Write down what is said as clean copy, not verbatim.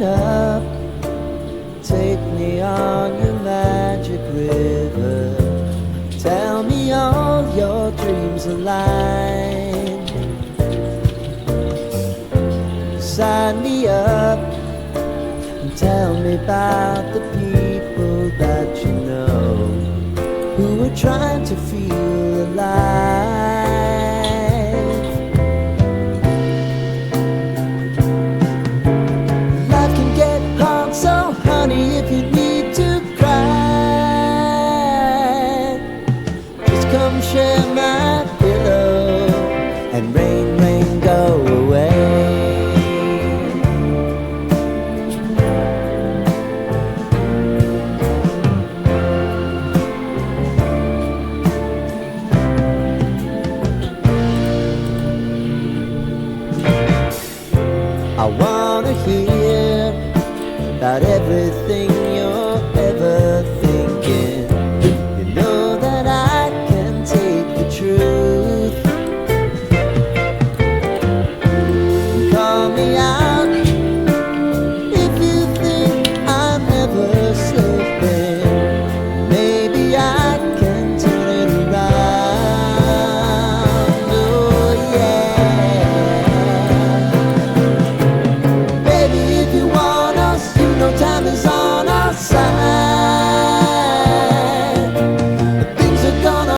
up, take me on your magic river. Tell me all your dreams align. Sign me up and tell me about the people that you know who are trying to feel alive. Life can get hard, so honey, if you need to cry, just come share my pillow and rain, rain, go away. I wanna hear about everything